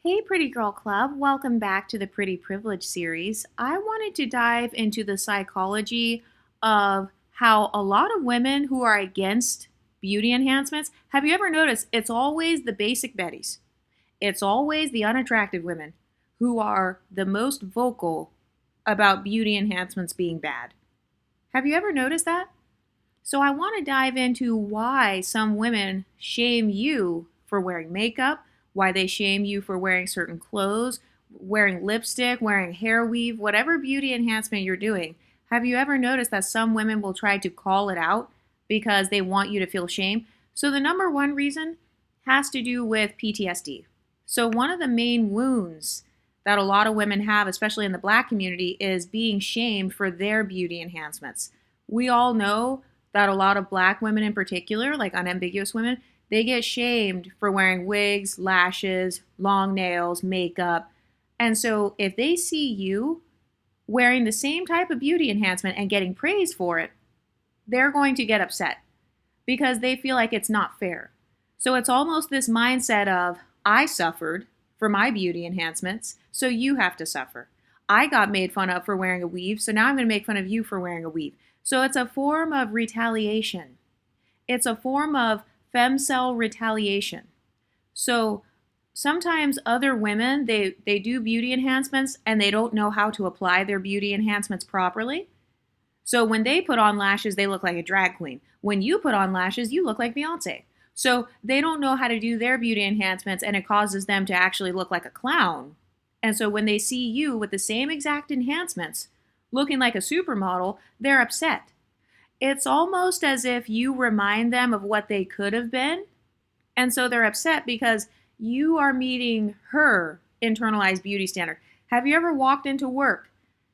Hey, Pretty Girl Club. Welcome back to the Pretty Privilege series. I wanted to dive into the psychology of how a lot of women who are against beauty enhancements, have you ever noticed it's always the basic Bettys? It's always the unattractive women who are the most vocal about beauty enhancements being bad. Have you ever noticed that? So I want to dive into why some women shame you for wearing makeup, why they shame you for wearing certain clothes, wearing lipstick, wearing hair weave, whatever beauty enhancement you're doing. Have you ever noticed that some women will try to call it out because they want you to feel shame? So the number one reason has to do with PTSD. So one of the main wounds that a lot of women have, especially in the Black community, is being shamed for their beauty enhancements. We all know that a lot of Black women in particular, like unambiguous women, they get shamed for wearing wigs, lashes, long nails, makeup. And so if they see you wearing the same type of beauty enhancement and getting praised for it, they're going to get upset because they feel like it's not fair. So it's almost this mindset of, I suffered for my beauty enhancements, so you have to suffer. I got made fun of for wearing a weave, so now I'm going to make fun of you for wearing a weave. So it's a form of retaliation. It's a form of femcel retaliation. So sometimes other women, they do beauty enhancements and they don't know how to apply their beauty enhancements properly. So when they put on lashes, they look like a drag queen. When you put on lashes, you look like Beyonce. So they don't know how to do their beauty enhancements and it causes them to actually look like a clown. And so when they see you with the same exact enhancements, looking like a supermodel, they're upset. It's almost as if you remind them of what they could have been. And so they're upset because you are meeting her internalized beauty standard. Have you ever walked into work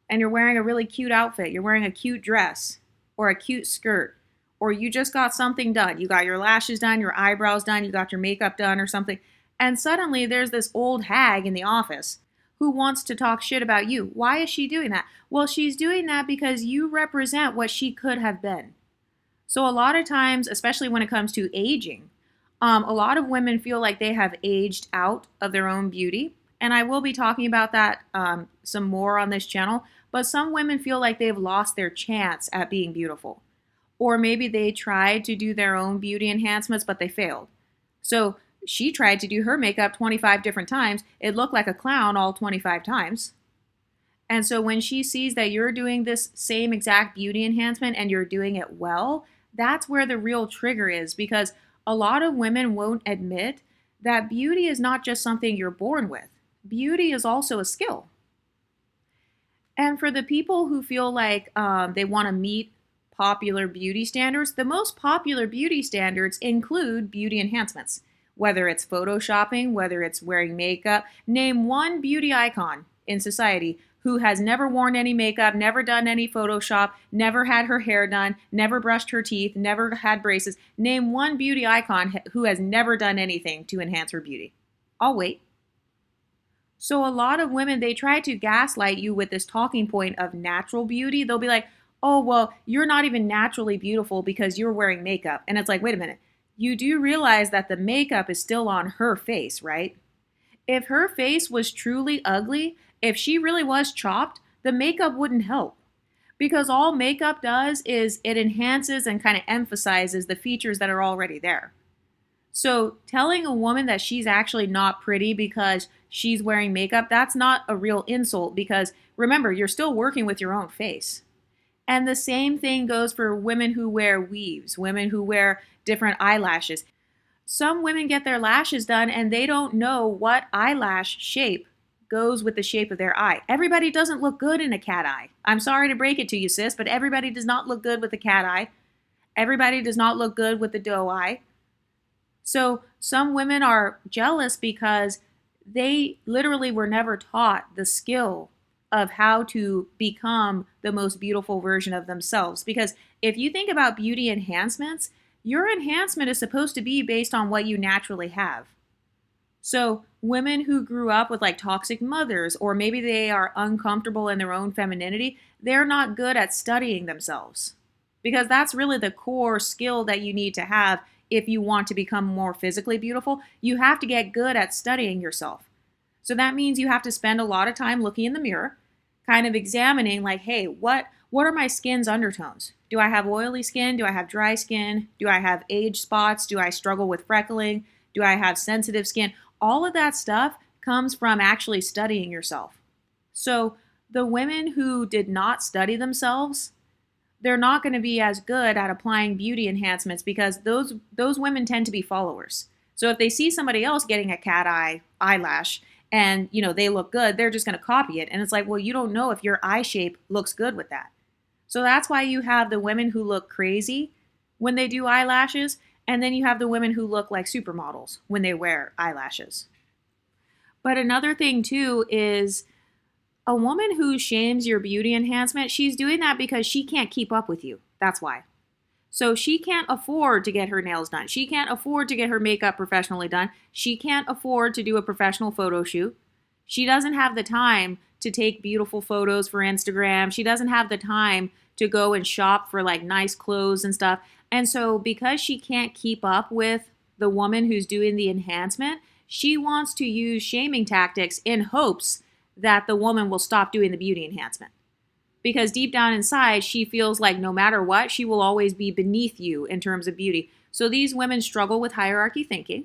and you're wearing a really cute outfit? You're wearing a cute dress or a cute skirt, or you just got something done. You got your lashes done, your eyebrows done, you got your makeup done or something. And suddenly there's this old hag in the office who wants to talk shit about you. Why is she doing that? Well, she's doing that because you represent what she could have been. So a lot of times, especially when it comes to aging, a lot of women feel like they have aged out of their own beauty. And I will be talking about that some more on this channel. But some women feel like they've lost their chance at being beautiful. Or maybe they tried to do their own beauty enhancements, but they failed. So she tried to do her makeup 25 different times. It looked like a clown all 25 times. And so when she sees that you're doing this same exact beauty enhancement and you're doing it well, that's where the real trigger is, because a lot of women won't admit that beauty is not just something you're born with. Beauty is also a skill. And for the people who feel like they want to meet popular beauty standards, the most popular beauty standards include beauty enhancements. Whether it's photoshopping, whether it's wearing makeup, name one beauty icon in society who has never worn any makeup, never done any Photoshop, never had her hair done, never brushed her teeth, never had braces. Name one beauty icon who has never done anything to enhance her beauty. I'll wait. So a lot of women, they try to gaslight you with this talking point of natural beauty. They'll be like, oh, well, you're not even naturally beautiful because you're wearing makeup. And it's like, wait a minute. You do realize that the makeup is still on her face, right? If her face was truly ugly, if she really was chopped, the makeup wouldn't help. Because all makeup does is it enhances and kind of emphasizes the features that are already there. So telling a woman that she's actually not pretty because she's wearing makeup, that's not a real insult, because remember, you're still working with your own face. And the same thing goes for women who wear weaves, women who wear different eyelashes. Some women get their lashes done and they don't know what eyelash shape goes with the shape of their eye. Everybody doesn't look good in a cat eye. I'm sorry to break it to you, sis, but everybody does not look good with a cat eye. Everybody does not look good with the doe eye. So some women are jealous because they literally were never taught the skill of how to become the most beautiful version of themselves. Because if you think about beauty enhancements, your enhancement is supposed to be based on what you naturally have. So women who grew up with like toxic mothers, or maybe they are uncomfortable in their own femininity, they're not good at studying themselves. Because that's really the core skill that you need to have if you want to become more physically beautiful. You have to get good at studying yourself. So that means you have to spend a lot of time looking in the mirror, kind of examining like, hey, what are my skin's undertones? Do I have oily skin? Do I have dry skin? Do I have age spots? Do I struggle with freckling? Do I have sensitive skin? All of that stuff comes from actually studying yourself. So the women who did not study themselves, they're not going to be as good at applying beauty enhancements because those women tend to be followers. So if they see somebody else getting a cat eye eyelash and they look good, they're just going to copy it. And it's like, well, you don't know if your eye shape looks good with that. So that's why you have the women who look crazy when they do eyelashes, and then you have the women who look like supermodels when they wear eyelashes. But another thing too is a woman who shames your beauty enhancement, she's doing that because she can't keep up with you. That's why. So she can't afford to get her nails done. She can't afford to get her makeup professionally done. She can't afford to do a professional photo shoot. She doesn't have the time to take beautiful photos for Instagram. She doesn't have the time to go and shop for like nice clothes and stuff. And so because she can't keep up with the woman who's doing the enhancement, she wants to use shaming tactics in hopes that the woman will stop doing the beauty enhancement. Because deep down inside, she feels like no matter what, she will always be beneath you in terms of beauty. So these women struggle with hierarchy thinking.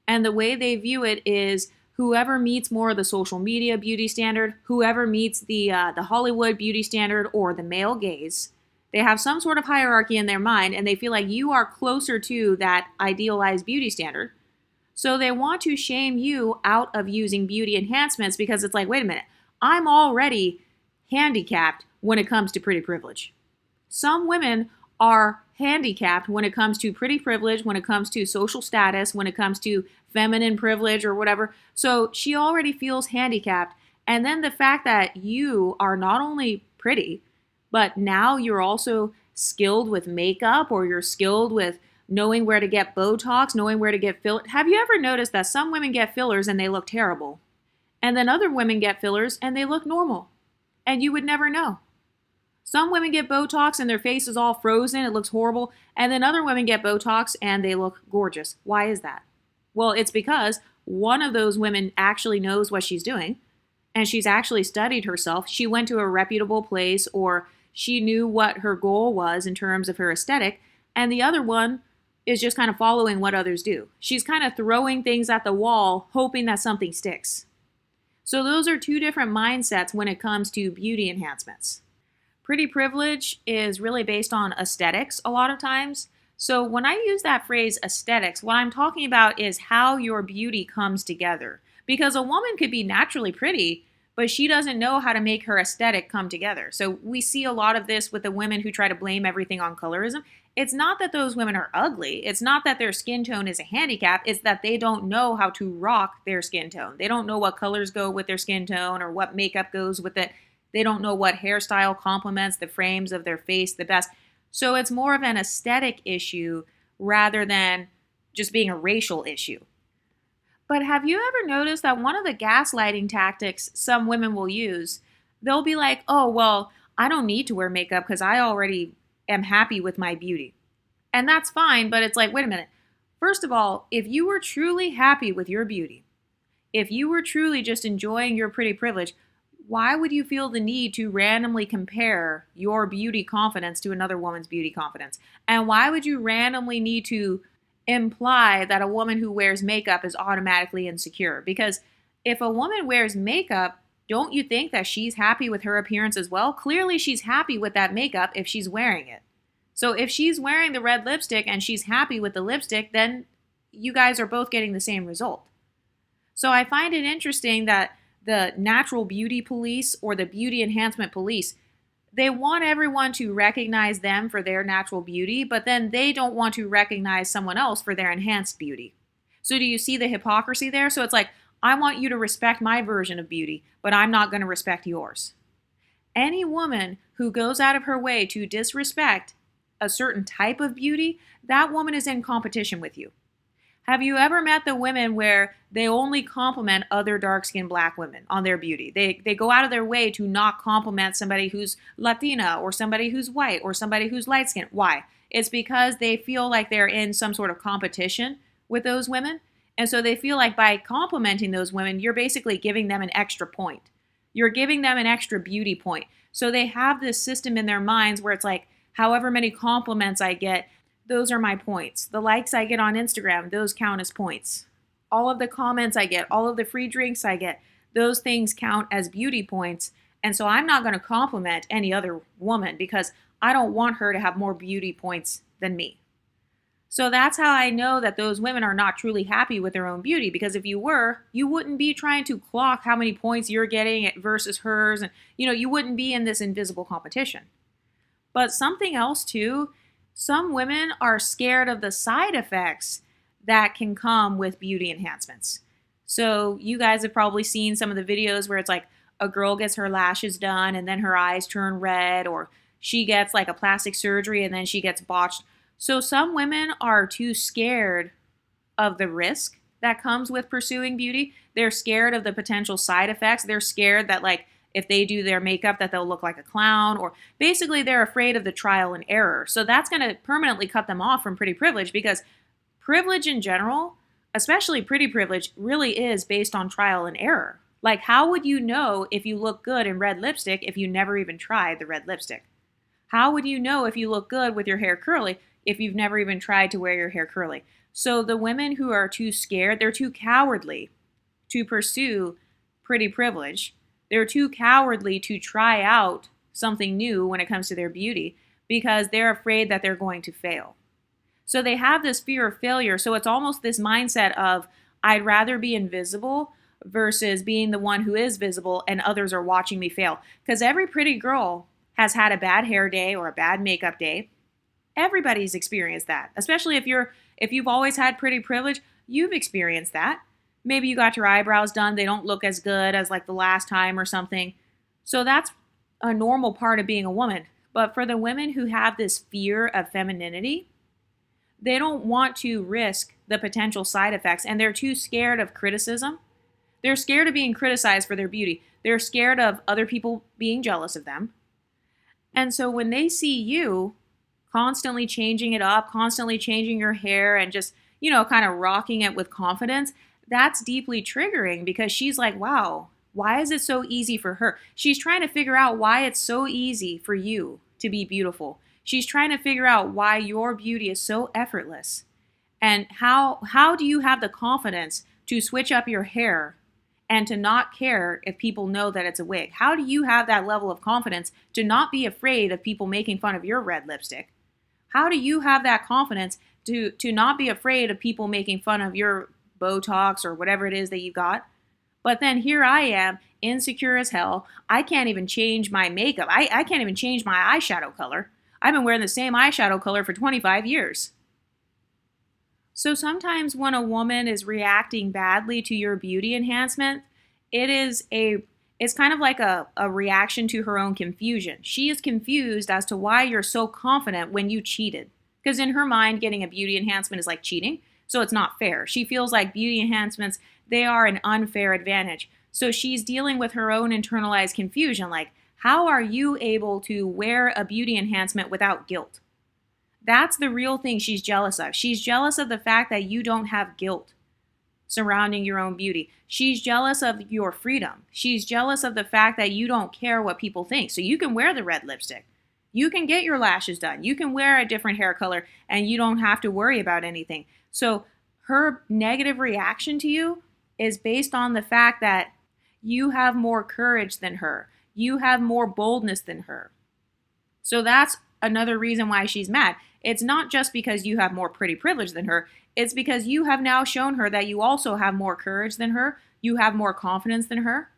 And the way they view it is whoever meets more of the social media beauty standard, whoever meets the Hollywood beauty standard or the male gaze, they have some sort of hierarchy in their mind and they feel like you are closer to that idealized beauty standard. So they want to shame you out of using beauty enhancements because it's like, wait a minute, I'm already handicapped when it comes to pretty privilege. Some women are handicapped when it comes to pretty privilege, when it comes to social status, when it comes to feminine privilege or whatever. So she already feels handicapped. And then the fact that you are not only pretty, but now you're also skilled with makeup or you're skilled with knowing where to get Botox, knowing where to get fillers. Have you ever noticed that some women get fillers and they look terrible? And then other women get fillers and they look normal. And you would never know. Some women get Botox and their face is all frozen, it looks horrible. And then other women get Botox and they look gorgeous. Why is that? Well, it's because one of those women actually knows what she's doing and she's actually studied herself. She went to a reputable place or she knew what her goal was in terms of her aesthetic. And the other one is just kind of following what others do. She's kind of throwing things at the wall, hoping that something sticks. So those are two different mindsets when it comes to beauty enhancements. Pretty privilege is really based on aesthetics a lot of times. So when I use that phrase aesthetics, what I'm talking about is how your beauty comes together. Because a woman could be naturally pretty, but she doesn't know how to make her aesthetic come together. So we see a lot of this with the women who try to blame everything on colorism. It's not that those women are ugly. It's not that their skin tone is a handicap. It's that they don't know how to rock their skin tone. They don't know what colors go with their skin tone or what makeup goes with it. They don't know what hairstyle complements the frames of their face the best. So it's more of an aesthetic issue rather than just being a racial issue. But have you ever noticed that one of the gaslighting tactics some women will use, they'll be like, oh, well, I don't need to wear makeup because I already am happy with my beauty. And that's fine, but it's like, wait a minute. First of all, if you were truly happy with your beauty, if you were truly just enjoying your pretty privilege, why would you feel the need to randomly compare your beauty confidence to another woman's beauty confidence? And why would you randomly need to imply that a woman who wears makeup is automatically insecure? Because if a woman wears makeup, don't you think that she's happy with her appearance as well? Clearly she's happy with that makeup if she's wearing it. So if she's wearing the red lipstick and she's happy with the lipstick, then you guys are both getting the same result. So I find it interesting that the natural beauty police or the beauty enhancement police, they want everyone to recognize them for their natural beauty, but then they don't want to recognize someone else for their enhanced beauty. So do you see the hypocrisy there? So it's like, I want you to respect my version of beauty, but I'm not going to respect yours. Any woman who goes out of her way to disrespect a certain type of beauty, that woman is in competition with you. Have you ever met the women where they only compliment other dark-skinned black women on their beauty? They go out of their way to not compliment somebody who's Latina or somebody who's white or somebody who's light-skinned. Why? It's because they feel like they're in some sort of competition with those women. And so they feel like by complimenting those women, you're basically giving them an extra point. You're giving them an extra beauty point. So they have this system in their minds where it's like, however many compliments I get, those are my points. The likes I get on Instagram, those count as points. All of the comments I get, all of the free drinks I get, those things count as beauty points. And so I'm not going to compliment any other woman because I don't want her to have more beauty points than me. So that's how I know that those women are not truly happy with their own beauty, because if you were, you wouldn't be trying to clock how many points you're getting versus hers, and you wouldn't be in this invisible competition. But something else too, some women are scared of the side effects that can come with beauty enhancements. So you guys have probably seen some of the videos where it's like a girl gets her lashes done and then her eyes turn red, or she gets like a plastic surgery and then she gets botched. So some women are too scared of the risk that comes with pursuing beauty. They're scared of the potential side effects. They're scared that like if they do their makeup that they'll look like a clown, or basically they're afraid of the trial and error. So that's going to permanently cut them off from pretty privilege, because privilege in general, especially pretty privilege, really is based on trial and error. Like, how would you know if you look good in red lipstick if you never even tried the red lipstick? How would you know if you look good with your hair curly if you've never even tried to wear your hair curly? So the women who are too scared, they're too cowardly to pursue pretty privilege. They're too cowardly to try out something new when it comes to their beauty because they're afraid that they're going to fail. So they have this fear of failure. So it's almost this mindset of, I'd rather be invisible versus being the one who is visible and others are watching me fail. Because every pretty girl has had a bad hair day or a bad makeup day. Everybody's experienced that. Especially if you've always had pretty privilege, you've experienced that. Maybe you got your eyebrows done, they don't look as good as like the last time or something. So that's a normal part of being a woman. But for the women who have this fear of femininity, they don't want to risk the potential side effects, and they're too scared of criticism. They're scared of being criticized for their beauty. They're scared of other people being jealous of them. And so when they see you constantly changing it up, constantly changing your hair and just, kind of rocking it with confidence, that's deeply triggering, because she's like, wow, why is it so easy for her? She's trying to figure out why it's so easy for you to be beautiful. She's trying to figure out why your beauty is so effortless. And how do you have the confidence to switch up your hair and to not care if people know that it's a wig? How do you have that level of confidence to not be afraid of people making fun of your red lipstick? How do you have that confidence to not be afraid of people making fun of your Botox or whatever it is that you got? But then here I am, insecure as hell. I can't even change my makeup. I can't even change my eyeshadow color. I've been wearing the same eyeshadow color for 25 years. So sometimes when a woman is reacting badly to your beauty enhancement, it's kind of like a reaction to her own confusion. She is confused as to why you're so confident when you cheated. Because in her mind, getting a beauty enhancement is like cheating, so it's not fair. She feels like beauty enhancements, they are an unfair advantage. So she's dealing with her own internalized confusion, like, how are you able to wear a beauty enhancement without guilt? That's the real thing she's jealous of. She's jealous of the fact that you don't have guilt surrounding your own beauty. She's jealous of your freedom. She's jealous of the fact that you don't care what people think. So you can wear the red lipstick. You can get your lashes done. You can wear a different hair color and you don't have to worry about anything. So her negative reaction to you is based on the fact that you have more courage than her. You have more boldness than her. So that's another reason why she's mad. It's not just because you have more pretty privilege than her. It's because you have now shown her that you also have more courage than her. You have more confidence than her.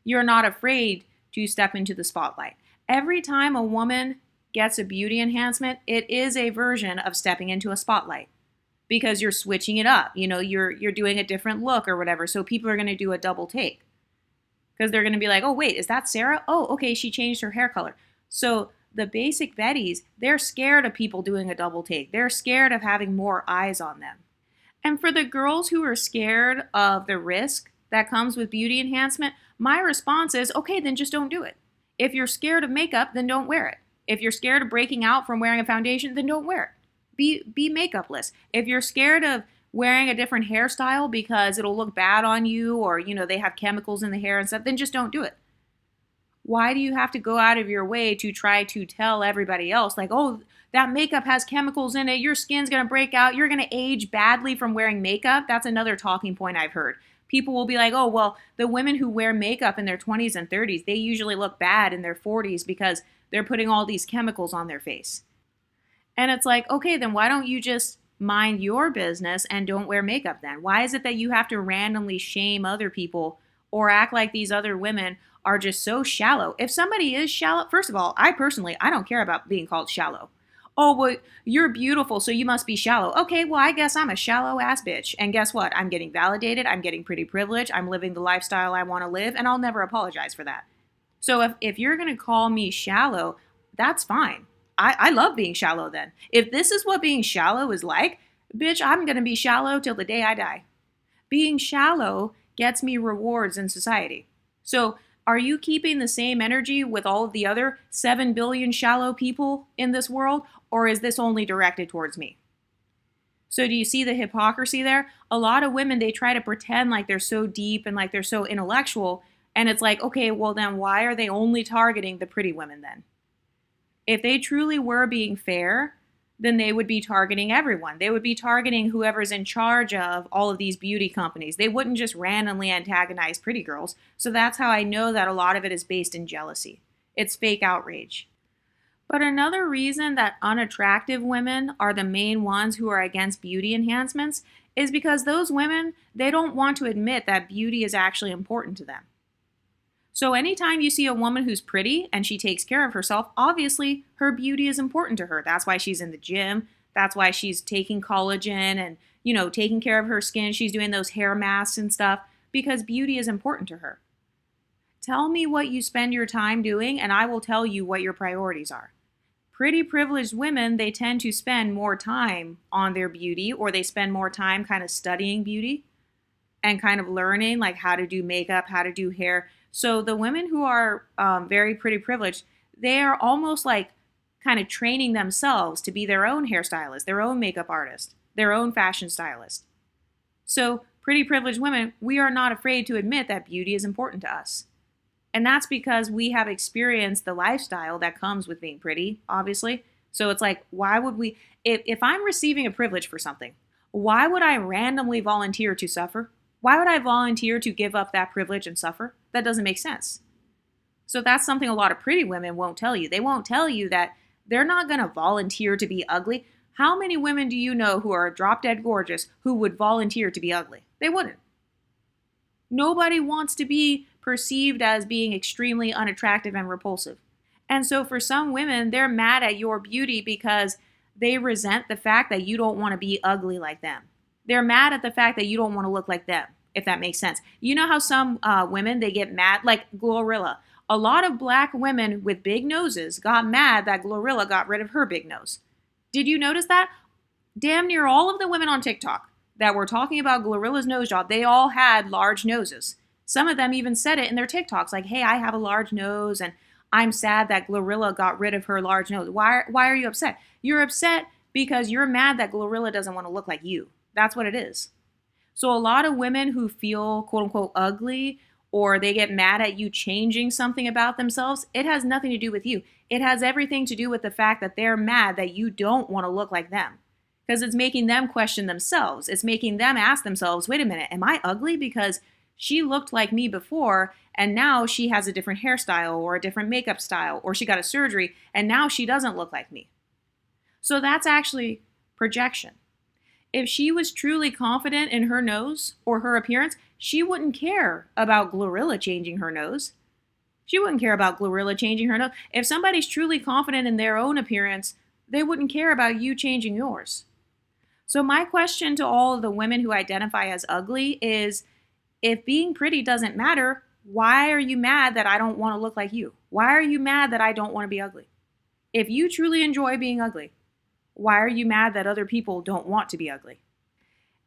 You're not afraid to step into the spotlight. Every time a woman gets a beauty enhancement, it is a version of stepping into a spotlight, because you're switching it up. You're doing a different look or whatever. So people are going to do a double take, because they're going to be like, oh, wait, is that Sarah? Oh, okay, she changed her hair color. So the basic Betties, they're scared of people doing a double take. They're scared of having more eyes on them. And for the girls who are scared of the risk that comes with beauty enhancement, my response is, okay, then just don't do it. If you're scared of makeup, then don't wear it. If you're scared of breaking out from wearing a foundation, then don't wear it. Be makeupless. If you're scared of wearing a different hairstyle because it'll look bad on you, or, they have chemicals in the hair and stuff, then just don't do it. Why do you have to go out of your way to try to tell everybody else, like, oh, that makeup has chemicals in it, your skin's going to break out, you're going to age badly from wearing makeup? That's another talking point I've heard. People will be like, oh, well, the women who wear makeup in their 20s and 30s, they usually look bad in their 40s because they're putting all these chemicals on their face. And it's like, okay, then why don't you just mind your business and don't wear makeup then? Why is it that you have to randomly shame other people or act like these other women are just so shallow? If somebody is shallow, first of all, I don't care about being called shallow. Oh, well, you're beautiful, so you must be shallow. Okay, well, I guess I'm a shallow ass bitch. And guess what? I'm getting validated. I'm getting pretty privileged. I'm living the lifestyle I want to live, and I'll never apologize for that. So if you're going to call me shallow, that's fine. I love being shallow then. If this is what being shallow is like, bitch, I'm going to be shallow till the day I die. Being shallow gets me rewards in society. So are you keeping the same energy with all of the other 7 billion shallow people in this world, or is this only directed towards me? So do you see the hypocrisy there? A lot of women, they try to pretend like they're so deep and like they're so intellectual, and it's like, okay, well then why are they only targeting the pretty women then? If they truly were being fair, then they would be targeting everyone. They would be targeting whoever's in charge of all of these beauty companies. They wouldn't just randomly antagonize pretty girls. So that's how I know that a lot of it is based in jealousy. It's fake outrage. But another reason that unattractive women are the main ones who are against beauty enhancements is because those women, they don't want to admit that beauty is actually important to them. So anytime you see a woman who's pretty and she takes care of herself, obviously her beauty is important to her. That's why she's in the gym. That's why she's taking collagen and, taking care of her skin. She's doing those hair masks and stuff because beauty is important to her. Tell me what you spend your time doing and I will tell you what your priorities are. Pretty privileged women, they tend to spend more time on their beauty, or they spend more time kind of studying beauty and kind of learning like how to do makeup, how to do hair. So the women who are very pretty privileged, they are almost like kind of training themselves to be their own hairstylist, their own makeup artist, their own fashion stylist. So pretty privileged women, we are not afraid to admit that beauty is important to us. And that's because we have experienced the lifestyle that comes with being pretty, obviously. So it's like, why would we, if I'm receiving a privilege for something, why would I randomly volunteer to suffer? Why would I volunteer to give up that privilege and suffer? That doesn't make sense. So that's something a lot of pretty women won't tell you. They won't tell you that they're not going to volunteer to be ugly. How many women do you know who are drop dead gorgeous who would volunteer to be ugly? They wouldn't. Nobody wants to be perceived as being extremely unattractive and repulsive. And so for some women, they're mad at your beauty because they resent the fact that you don't want to be ugly like them. They're mad at the fact that you don't want to look like them, if that makes sense. You know how some women, they get mad, like Glorilla. A lot of black women with big noses got mad that Glorilla got rid of her big nose. Did you notice that? Damn near all of the women on TikTok that were talking about Glorilla's nose job, they all had large noses. Some of them even said it in their TikToks, like, hey, I have a large nose and I'm sad that Glorilla got rid of her large nose. Why are you upset? You're upset because you're mad that Glorilla doesn't want to look like you. That's what it is. So a lot of women who feel quote unquote ugly, or they get mad at you changing something about themselves, it has nothing to do with you. It has everything to do with the fact that they're mad that you don't want to look like them. Because it's making them question themselves. It's making them ask themselves, wait a minute, am I ugly because she looked like me before and now she has a different hairstyle or a different makeup style, or she got a surgery and now she doesn't look like me? So that's actually projection. If she was truly confident in her nose or her appearance, she wouldn't care about Glorilla changing her nose. She wouldn't care about Glorilla changing her nose. If somebody's truly confident in their own appearance, they wouldn't care about you changing yours. So my question to all of the women who identify as ugly is, if being pretty doesn't matter, why are you mad that I don't want to look like you? Why are you mad that I don't want to be ugly? If you truly enjoy being ugly, why are you mad that other people don't want to be ugly?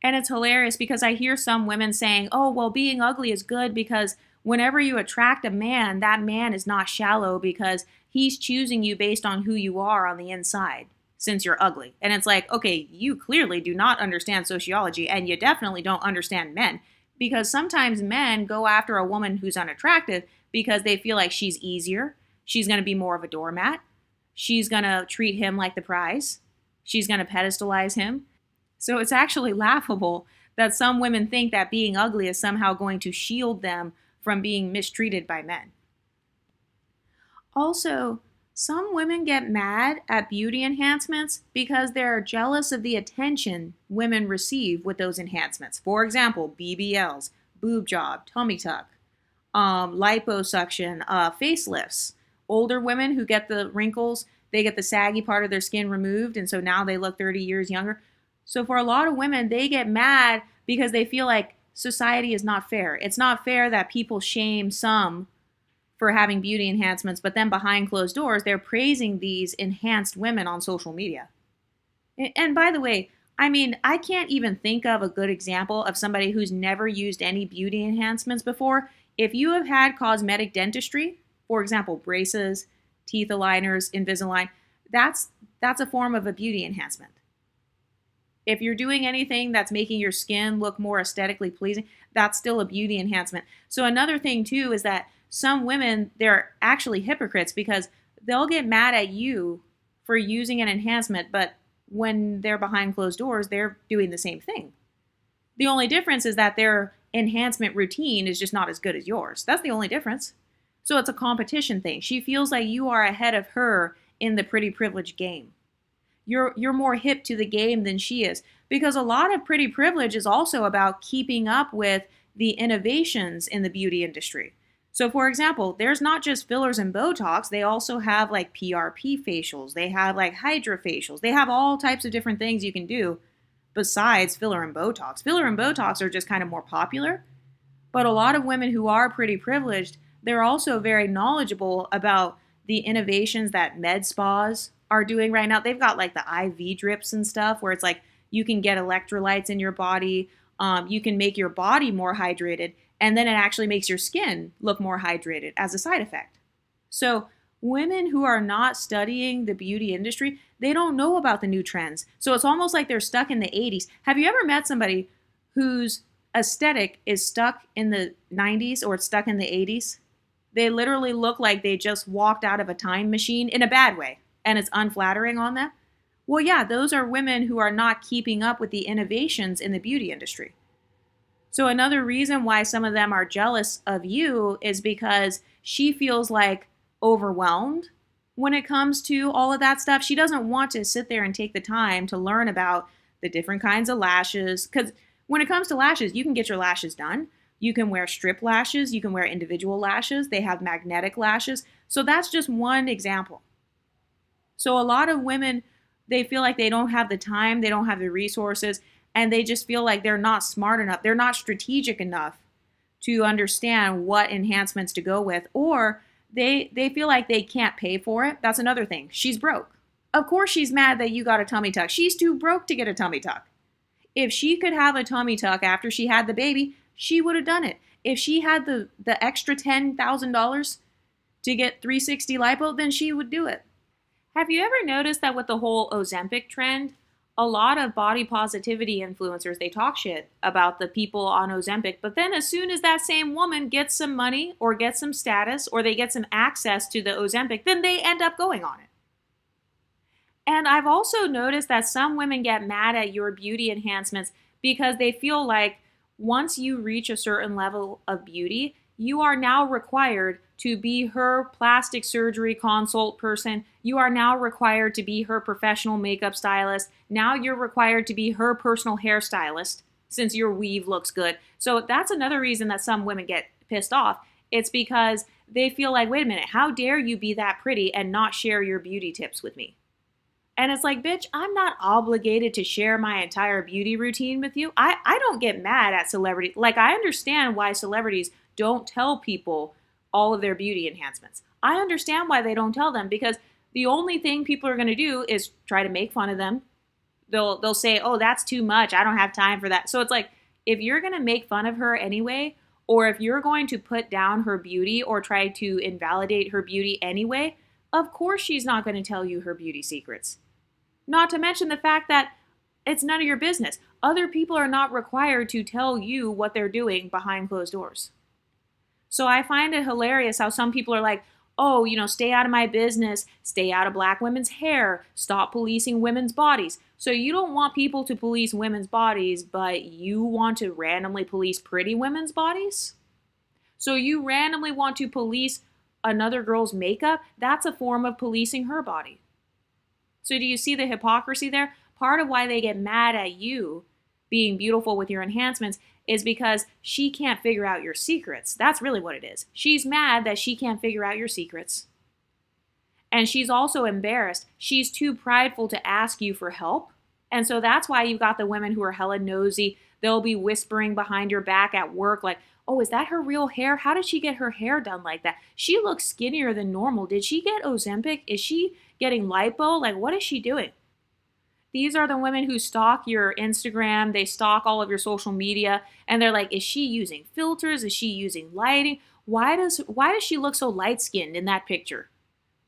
And it's hilarious because I hear some women saying, oh, well, being ugly is good because whenever you attract a man, that man is not shallow because he's choosing you based on who you are on the inside. since you're ugly. And it's like, okay, you clearly do not understand sociology, and you definitely don't understand men, because sometimes men go after a woman who's unattractive because they feel like she's easier, she's going to be more of a doormat, she's going to treat him like the prize, she's going to pedestalize him. So it's actually laughable that some women think that being ugly is somehow going to shield them from being mistreated by men. Also, some women get mad at beauty enhancements because they're jealous of the attention women receive with those enhancements. For example, BBLs, boob job, tummy tuck, liposuction, facelifts. Older women who get the wrinkles, they get the saggy part of their skin removed, and so now they look 30 years younger. So for a lot of women, they get mad because they feel like society is not fair. It's not fair that people shame some for having beauty enhancements, but then behind closed doors, they're praising these enhanced women on social media. And by the way, I mean, I can't even think of a good example of somebody who's never used any beauty enhancements before. If you have had cosmetic dentistry, for example, braces, teeth aligners, Invisalign, that's a form of a beauty enhancement. If you're doing anything that's making your skin look more aesthetically pleasing, that's still a beauty enhancement. So another thing too is that some women, they're actually hypocrites because they'll get mad at you for using an enhancement, but when they're behind closed doors, they're doing the same thing. The only difference is that their enhancement routine is just not as good as yours. That's the only difference. So it's a competition thing. She feels like you are ahead of her in the pretty privilege game. You're more hip to the game than she is, because a lot of pretty privilege is also about keeping up with the innovations in the beauty industry. So for example, there's not just fillers and Botox, they also have like PRP facials, they have like Hydra facials, they have all types of different things you can do besides filler and Botox. Filler and Botox are just kind of more popular, but a lot of women who are pretty privileged, they're also very knowledgeable about the innovations that med spas are doing right now. They've got like the IV drips and stuff where it's like you can get electrolytes in your body, you can make your body more hydrated, and then it actually makes your skin look more hydrated as a side effect. So women who are not studying the beauty industry, they don't know about the new trends. So it's almost like they're stuck in the 80s. Have you ever met somebody whose aesthetic is stuck in the 90s or it's stuck in the 80s? They literally look like they just walked out of a time machine in a bad way, and it's unflattering on them. Well, yeah, those are women who are not keeping up with the innovations in the beauty industry. So another reason why some of them are jealous of you is because she feels like overwhelmed when it comes to all of that stuff. She doesn't want to sit there and take the time to learn about the different kinds of lashes. Because when it comes to lashes, you can get your lashes done. You can wear strip lashes. You can wear individual lashes. They have magnetic lashes. So that's just one example. So a lot of women, they feel like they don't have the time, they don't have the resources, and they just feel like they're not smart enough. They're not strategic enough to understand what enhancements to go with, or they feel like they can't pay for it. That's another thing. She's broke. Of course she's mad that you got a tummy tuck. She's too broke to get a tummy tuck. If she could have a tummy tuck after she had the baby, she would have done it. If she had the extra $10,000 to get 360 lipo, then she would do it. Have you ever noticed that with the whole Ozempic trend, a lot of body positivity influencers, they talk shit about the people on Ozempic, but then as soon as that same woman gets some money or gets some status or they get some access to the Ozempic, then they end up going on it. And I've also noticed that some women get mad at your beauty enhancements because they feel like once you reach a certain level of beauty, you are now required to be her plastic surgery consult person. You are now required to be her professional makeup stylist. Now you're required to be her personal hairstylist since your weave looks good. So that's another reason that some women get pissed off. It's because they feel like, wait a minute, how dare you be that pretty and not share your beauty tips with me? And it's like, bitch, I'm not obligated to share my entire beauty routine with you. I don't get mad at celebrities. Like, I understand why celebrities don't tell people all of their beauty enhancements. I understand why they don't tell them, because the only thing people are going to do is try to make fun of them. They'll say, oh, that's too much. I don't have time for that. So it's like, if you're going to make fun of her anyway, or if you're going to put down her beauty or try to invalidate her beauty anyway, of course she's not going to tell you her beauty secrets. Not to mention the fact that it's none of your business. Other people are not required to tell you what they're doing behind closed doors. So I find it hilarious how some people are like, oh, stay out of my business, stay out of black women's hair, stop policing women's bodies. So you don't want people to police women's bodies, but you want to randomly police pretty women's bodies? So you randomly want to police another girl's makeup? That's a form of policing her body. So do you see the hypocrisy there? Part of why they get mad at you being beautiful with your enhancements is because she can't figure out your secrets. That's really what it is. She's mad that she can't figure out your secrets. And she's also embarrassed. She's too prideful to ask you for help. And so that's why you've got the women who are hella nosy. They'll be whispering behind your back at work like, oh, is that her real hair? How did she get her hair done like that? She looks skinnier than normal. Did she get Ozempic? Is she getting lipo? Like, what is she doing? These are the women who stalk your Instagram. They stalk all of your social media. And they're like, is she using filters? Is she using lighting? Why does she look so light-skinned in that picture?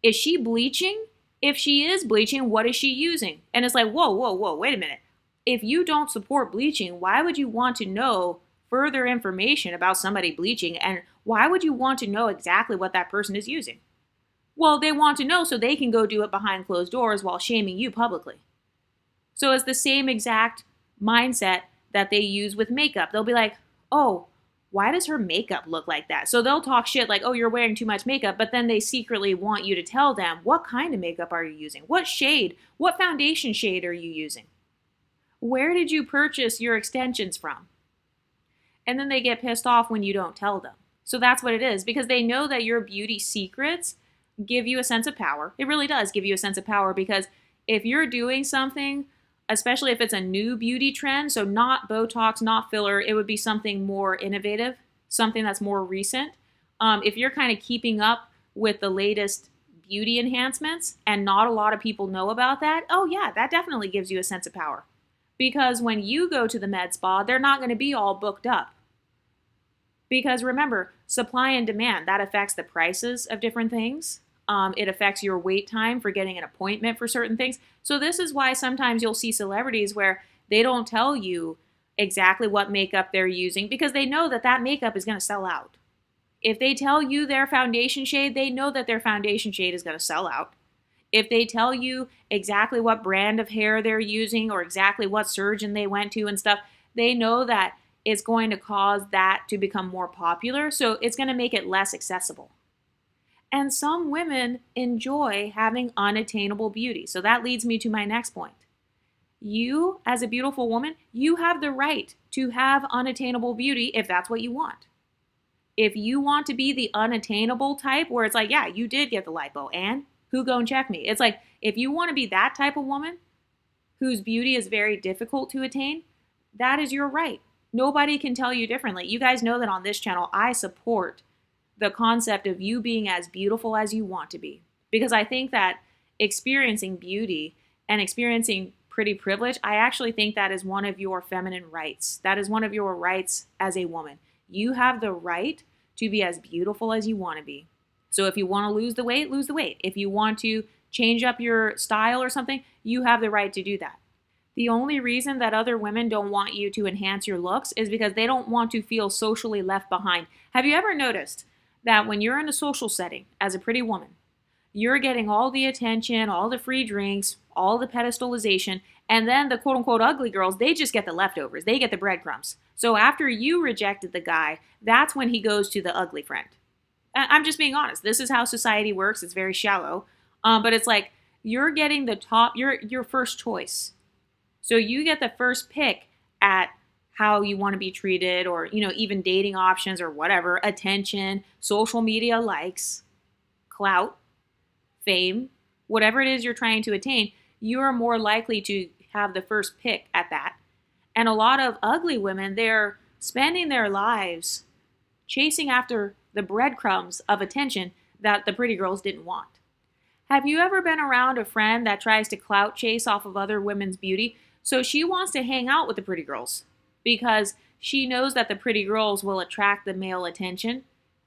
Is she bleaching? If she is bleaching, what is she using? And it's like, whoa, wait a minute. If you don't support bleaching, why would you want to know further information about somebody bleaching? And why would you want to know exactly what that person is using? Well, they want to know so they can go do it behind closed doors while shaming you publicly. So it's the same exact mindset that they use with makeup. They'll be like, oh, why does her makeup look like that? So they'll talk shit like, oh, you're wearing too much makeup, but then they secretly want you to tell them, what kind of makeup are you using? What shade? What foundation shade are you using? Where did you purchase your extensions from? And then they get pissed off when you don't tell them. So that's what it is, because they know that your beauty secrets give you a sense of power. It really does give you a sense of power, because if you're doing something, especially if it's a new beauty trend, so not Botox, not filler, it would be something more innovative, something that's more recent. If you're kind of keeping up with the latest beauty enhancements and not a lot of people know about that, oh yeah, that definitely gives you a sense of power. Because when you go to the med spa, they're not going to be all booked up. Because remember, supply and demand, that affects the prices of different things. It affects your wait time for getting an appointment for certain things. So this is why sometimes you'll see celebrities where they don't tell you exactly what makeup they're using, because they know that that makeup is going to sell out. If they tell you their foundation shade, they know that their foundation shade is going to sell out. If they tell you exactly what brand of hair they're using or exactly what surgeon they went to and stuff, they know that it's going to cause that to become more popular. So it's going to make it less accessible. And some women enjoy having unattainable beauty. So that leads me to my next point. You, as a beautiful woman, you have the right to have unattainable beauty if that's what you want. If you want to be the unattainable type where it's like, yeah, you did get the lipo, and who go and check me? It's like, if you want to be that type of woman whose beauty is very difficult to attain, that is your right. Nobody can tell you differently. You guys know that on this channel, I support the concept of you being as beautiful as you want to be. Because I think that experiencing beauty and experiencing pretty privilege, I actually think that is one of your feminine rights. That is one of your rights as a woman. You have the right to be as beautiful as you want to be. So if you want to lose the weight, lose the weight. If you want to change up your style or something, you have the right to do that. The only reason that other women don't want you to enhance your looks is because they don't want to feel socially left behind. Have you ever noticed that when you're in a social setting as a pretty woman, you're getting all the attention, all the free drinks, all the pedestalization, and then the quote-unquote ugly girls, they just get the leftovers. They get the breadcrumbs. So after you rejected the guy, that's when he goes to the ugly friend. I'm just being honest. This is how society works. It's very shallow. But it's like you're getting the top, your first choice. So you get the first pick at how you want to be treated, or, even dating options or whatever, attention, social media likes, clout, fame, whatever it is you're trying to attain, you are more likely to have the first pick at that. And a lot of ugly women, they're spending their lives chasing after the breadcrumbs of attention that the pretty girls didn't want. Have you ever been around a friend that tries to clout chase off of other women's beauty? So she wants to hang out with the pretty girls because she knows that the pretty girls will attract the male attention.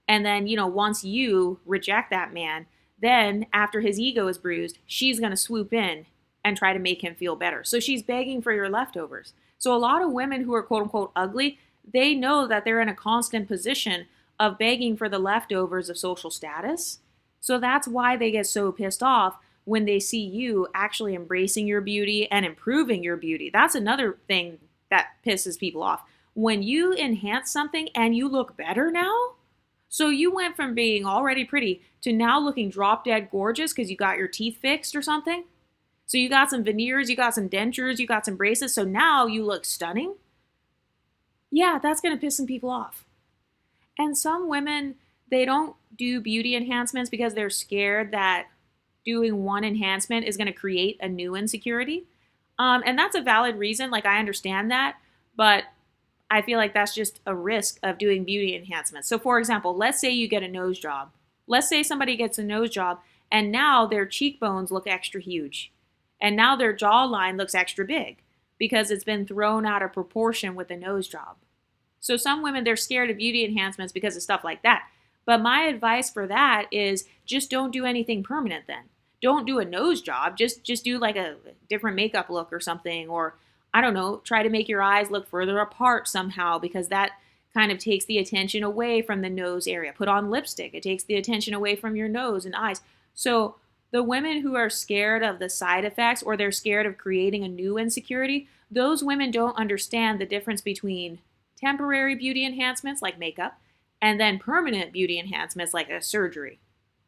And then, once you reject that man, then after his ego is bruised, she's going to swoop in and try to make him feel better. So she's begging for your leftovers. So a lot of women who are quote unquote ugly, they know that they're in a constant position of begging for the leftovers of social status. So that's why they get so pissed off when they see you actually embracing your beauty and improving your beauty. That's another thing that pisses people off. When you enhance something and you look better now, so you went from being already pretty to now looking drop dead gorgeous because you got your teeth fixed or something. So you got some veneers, you got some dentures, you got some braces. So now you look stunning. Yeah, that's going to piss some people off. And some women, they don't do beauty enhancements because they're scared that doing one enhancement is going to create a new insecurity. And that's a valid reason. Like, I understand that. But I feel like that's just a risk of doing beauty enhancements. So for example, let's say you get a nose job. Let's say somebody gets a nose job and now their cheekbones look extra huge. And now their jawline looks extra big because it's been thrown out of proportion with the nose job. So some women, they're scared of beauty enhancements because of stuff like that. But my advice for that is just don't do anything permanent then. Don't do a nose job. Just do like a different makeup look or something, or I don't know, try to make your eyes look further apart somehow because that kind of takes the attention away from the nose area. Put on lipstick. It takes the attention away from your nose and eyes. So the women who are scared of the side effects or they're scared of creating a new insecurity, those women don't understand the difference between temporary beauty enhancements like makeup and then permanent beauty enhancements like a surgery.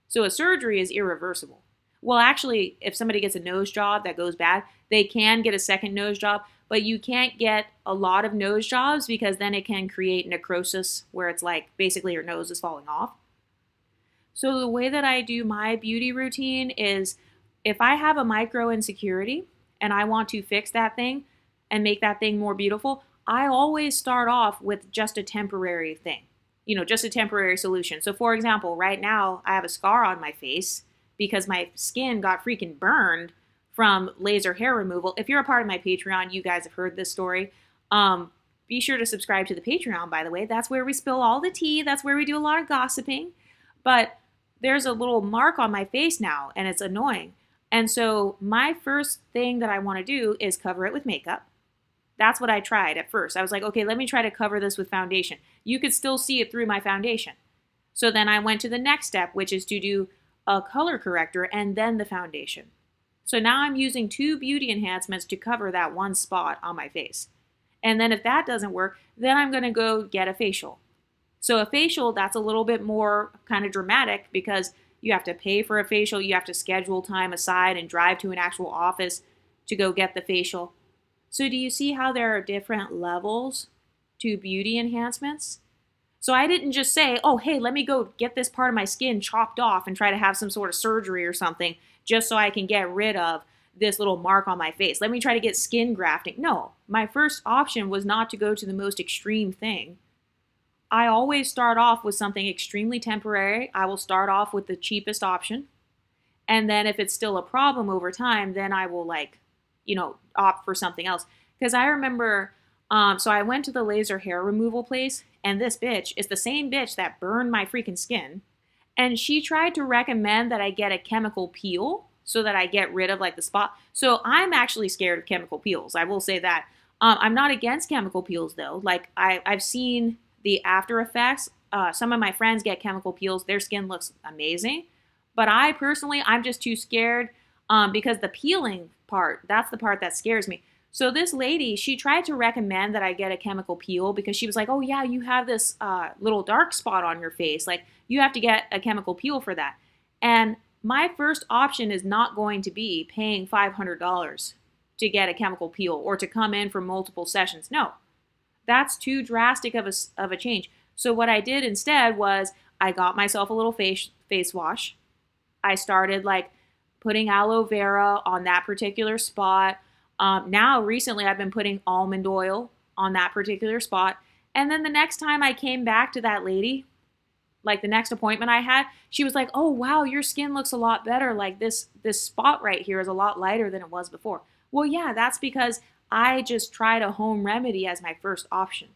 So a surgery is irreversible. Well, actually, if somebody gets a nose job that goes bad, they can get a second nose job, but you can't get a lot of nose jobs because then it can create necrosis where it's like basically your nose is falling off. So the way that I do my beauty routine is if I have a micro insecurity and I want to fix that thing and make that thing more beautiful, I always start off with just a temporary thing, just a temporary solution. So for example, right now I have a scar on my face because my skin got freaking burned from laser hair removal. If you're a part of my Patreon, you guys have heard this story. Be sure to subscribe to the Patreon, by the way. That's where we spill all the tea. That's where we do a lot of gossiping. But there's a little mark on my face now, and it's annoying. And so my first thing that I want to do is cover it with makeup. That's what I tried at first. I was like, okay, let me try to cover this with foundation. You could still see it through my foundation. So then I went to the next step, which is to do a color corrector and then the foundation. So now I'm using 2 beauty enhancements to cover that one spot on my face. And then if that doesn't work, then I'm going to go get a facial. So a facial, that's a little bit more kind of dramatic because you have to pay for a facial. You have to schedule time aside and drive to an actual office to go get the facial. So do you see how there are different levels to beauty enhancements? So I didn't just say, oh, hey, let me go get this part of my skin chopped off and try to have some sort of surgery or something just so I can get rid of this little mark on my face. Let me try to get skin grafting. No, my first option was not to go to the most extreme thing. I always start off with something extremely temporary. I will start off with the cheapest option. And then if it's still a problem over time, then I will opt for something else. Because I remember, so I went to the laser hair removal place, and this bitch is the same bitch that burned my freaking skin. And she tried to recommend that I get a chemical peel so that I get rid of the spot. So I'm actually scared of chemical peels. I will say that. I'm not against chemical peels though. I've seen the after effects. Some of my friends get chemical peels. Their skin looks amazing. But I personally, I'm just too scared because the peeling part, that's the part that scares me. So this lady, she tried to recommend that I get a chemical peel because she was like, oh yeah, you have this little dark spot on your face. You have to get a chemical peel for that. And my first option is not going to be paying $500 to get a chemical peel or to come in for multiple sessions. No, that's too drastic of a change. So what I did instead was I got myself a little face wash. I started putting aloe vera on that particular spot. Now recently I've been putting almond oil on that particular spot. And then the next time I came back to that lady, the next appointment I had, she was like, oh wow, your skin looks a lot better. This spot right here is a lot lighter than it was before. Well, yeah, that's because I just tried a home remedy as my first option.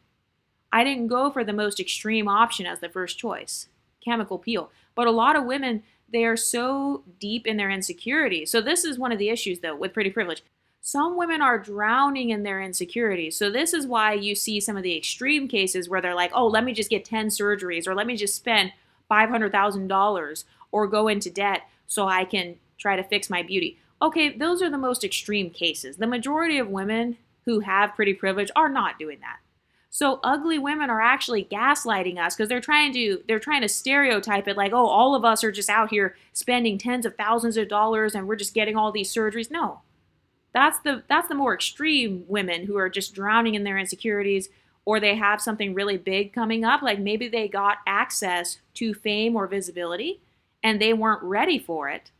I didn't go for the most extreme option as the first choice, chemical peel. But a lot of women, they are so deep in their insecurity. So this is one of the issues though with pretty privilege. Some women are drowning in their insecurities. So this is why you see some of the extreme cases where they're like, oh, let me just get 10 surgeries, or let me just spend $500,000 or go into debt so I can try to fix my beauty. Okay, those are the most extreme cases. The majority of women who have pretty privilege are not doing that. So ugly women are actually gaslighting us because they're trying to stereotype it like, oh, all of us are just out here spending tens of thousands of dollars and we're just getting all these surgeries. No. That's the more extreme women who are just drowning in their insecurities, or they have something really big coming up, like maybe they got access to fame or visibility and they weren't ready for it.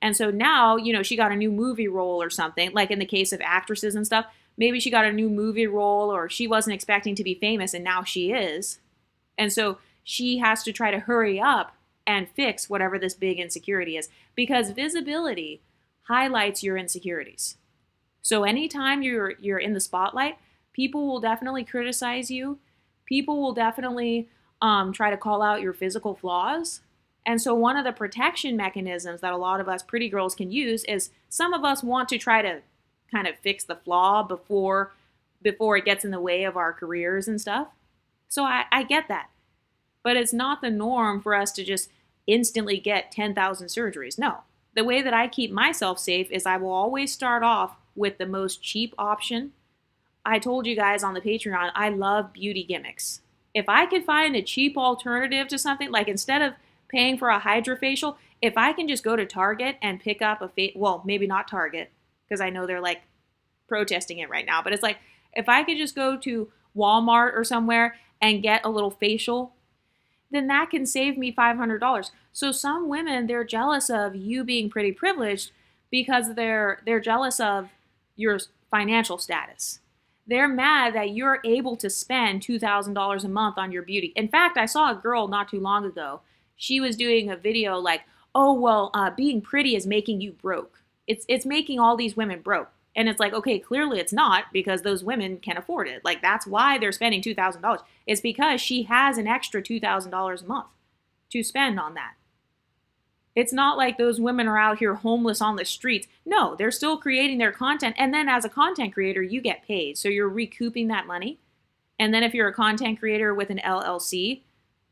And so now, she got a new movie role or something, like in the case of actresses and stuff. Maybe she got a new movie role, or she wasn't expecting to be famous and now she is. And so she has to try to hurry up and fix whatever this big insecurity is, because visibility highlights your insecurities. So anytime you're in the spotlight, people will definitely criticize you. People will definitely try to call out your physical flaws. And so one of the protection mechanisms that a lot of us pretty girls can use is, some of us want to try to kind of fix the flaw before it gets in the way of our careers and stuff. So I get that. But it's not the norm for us to just instantly get 10,000 surgeries. No. The way that I keep myself safe is I will always start off with the most cheap option. I told you guys on the Patreon, I love beauty gimmicks. If I could find a cheap alternative to something, like instead of paying for a hydrofacial, if I can just go to Target and pick up well, maybe not Target, because I know they're like protesting it right now, but it's like, if I could just go to Walmart or somewhere and get a little facial, then that can save me $500. So some women, they're jealous of you being pretty privileged because they're jealous of your financial status. They're mad that you're able to spend $2,000 a month on your beauty. In fact, I saw a girl not too long ago. She was doing a video like, oh, well, being pretty is making you broke. It's making all these women broke. And it's like, okay, clearly it's not, because those women can afford it. Like, that's why they're spending $2,000. It's because she has an extra $2,000 a month to spend on that. It's not like those women are out here homeless on the streets. No, they're still creating their content. And then as a content creator, you get paid. So you're recouping that money. And then if you're a content creator with an LLC,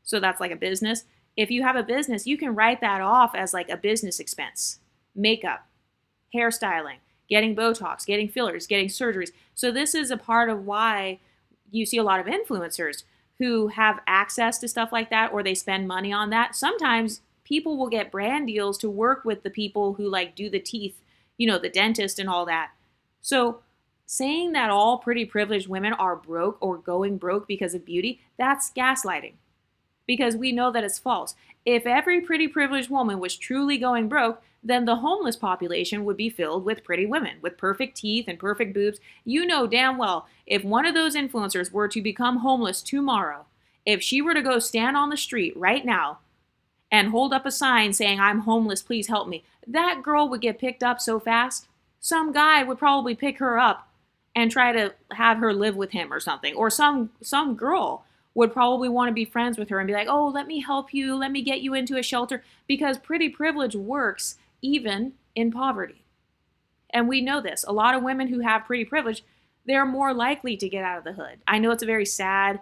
so that's like a business, if you have a business, you can write that off as like a business expense. Makeup, hairstyling, getting Botox, getting fillers, getting surgeries. So this is a part of why you see a lot of influencers who have access to stuff like that, or they spend money on that. Sometimes people will get brand deals to work with the people who like do the teeth, the dentist and all that. So saying that all pretty privileged women are broke or going broke because of beauty, that's gaslighting, because we know that it's false. If every pretty privileged woman was truly going broke, then the homeless population would be filled with pretty women with perfect teeth and perfect boobs. You know damn well, if one of those influencers were to become homeless tomorrow, if she were to go stand on the street right now and hold up a sign saying, I'm homeless, please help me, that girl would get picked up so fast. Some guy would probably pick her up and try to have her live with him or something. Or some girl would probably want to be friends with her and be like, oh, let me help you, let me get you into a shelter, because pretty privilege works even in poverty. And we know this. A lot of women who have pretty privilege, they're more likely to get out of the hood. I know it's a very sad,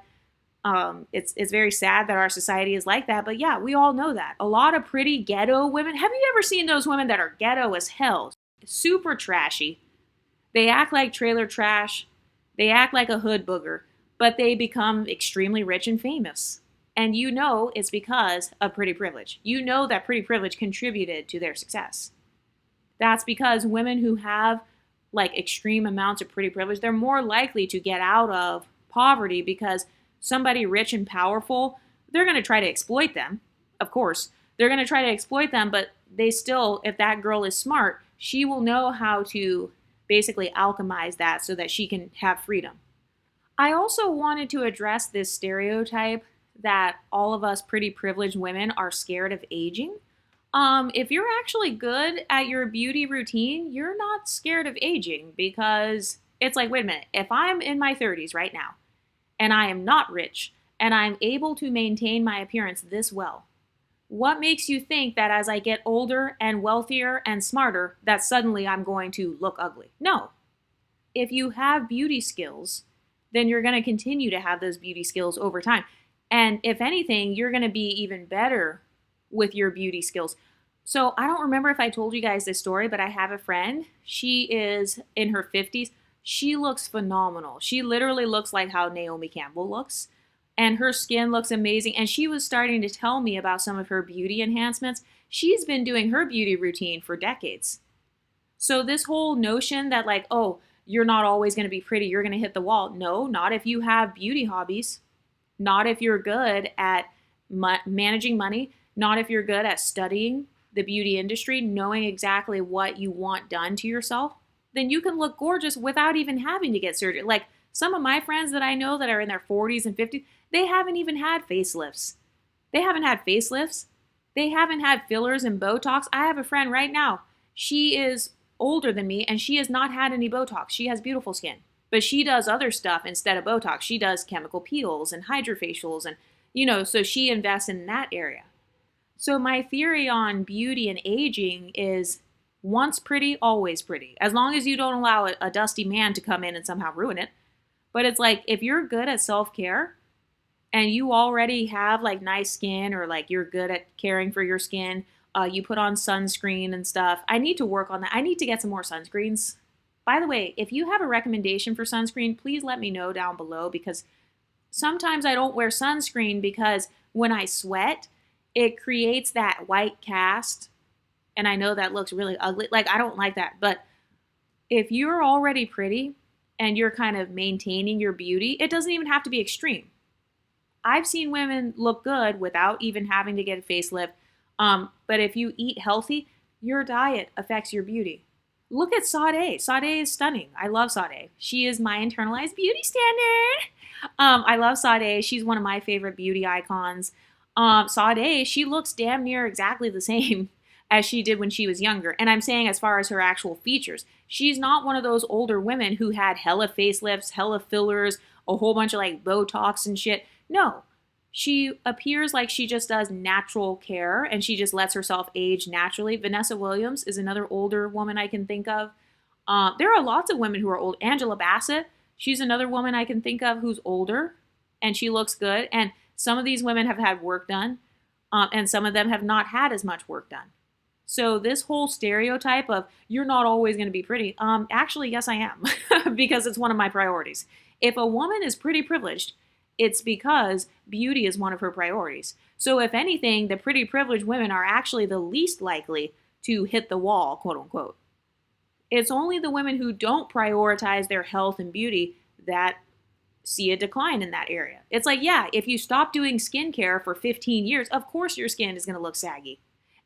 it's very sad that our society is like that, but yeah, we all know that. A lot of pretty ghetto women, have you ever seen those women that are ghetto as hell? Super trashy. They act like trailer trash. They act like a hood booger, but they become extremely rich and famous. And it's because of pretty privilege. You know that pretty privilege contributed to their success. That's because women who have like extreme amounts of pretty privilege, they're more likely to get out of poverty, because somebody rich and powerful, they're going to try to exploit them. Of course, they're going to try to exploit them, but they still, if that girl is smart, she will know how to basically alchemize that so that she can have freedom. I also wanted to address this stereotype that all of us pretty privileged women are scared of aging. If you're actually good at your beauty routine, you're not scared of aging, because it's like, wait a minute, if I'm in my 30s right now and I am not rich and I'm able to maintain my appearance this well, What makes you think that as I get older and wealthier and smarter, that suddenly I'm going to look ugly? No. If you have beauty skills, then you're going to continue to have those beauty skills over time. And if anything, you're going to be even better with your beauty skills. So I don't remember if I told you guys this story, but I have a friend. She is in her 50s. She looks phenomenal. She literally looks like how Naomi Campbell looks. And her skin looks amazing. And she was starting to tell me about some of her beauty enhancements. She's been doing her beauty routine for decades. So this whole notion that like, oh, you're not always going to be pretty, you're going to hit the wall. No, not if you have beauty hobbies. Not if you're good at managing money. Not if you're good at studying the beauty industry, knowing exactly what you want done to yourself. Then you can look gorgeous without even having to get surgery. Like some of my friends that I know that are in their 40s and 50s, they haven't even had facelifts. They haven't had facelifts. They haven't had fillers and Botox. I have a friend right now. She is older than me and she has not had any Botox. She has beautiful skin. But she does other stuff instead of Botox. She does chemical peels and hydrofacials and, so she invests in that area. So my theory on beauty and aging is once pretty, always pretty. As long as you don't allow a dusty man to come in and somehow ruin it. But it's like if you're good at self-care and you already have like nice skin or like you're good at caring for your skin, you put on sunscreen and stuff. I need to work on that. I need to get some more sunscreens. By the way, if you have a recommendation for sunscreen, please let me know down below because sometimes I don't wear sunscreen because when I sweat, it creates that white cast. And I know that looks really ugly. Like, I don't like that. But if you're already pretty and you're kind of maintaining your beauty, it doesn't even have to be extreme. I've seen women look good without even having to get a facelift. But if you eat healthy, your diet affects your beauty. Look at Sade. Sade is stunning. I love Sade. She is my internalized beauty standard. I love Sade. She's one of my favorite beauty icons. Sade, she looks damn near exactly the same as she did when she was younger. And I'm saying as far as her actual features. She's not one of those older women who had hella facelifts, hella fillers, a whole bunch of like Botox and shit. No. She appears like she just does natural care and she just lets herself age naturally. Vanessa Williams is another older woman I can think of. There are lots of women who are old. Angela Bassett, she's another woman I can think of who's older and she looks good. And some of these women have had work done and some of them have not had as much work done. So this whole stereotype of you're not always going to be pretty, actually, yes, I am because it's one of my priorities. If a woman is pretty privileged, it's because beauty is one of her priorities. So if anything, the pretty privileged women are actually the least likely to hit the wall, quote unquote. It's only the women who don't prioritize their health and beauty that see a decline in that area. It's like, yeah, if you stop doing skincare for 15 years, of course your skin is going to look saggy.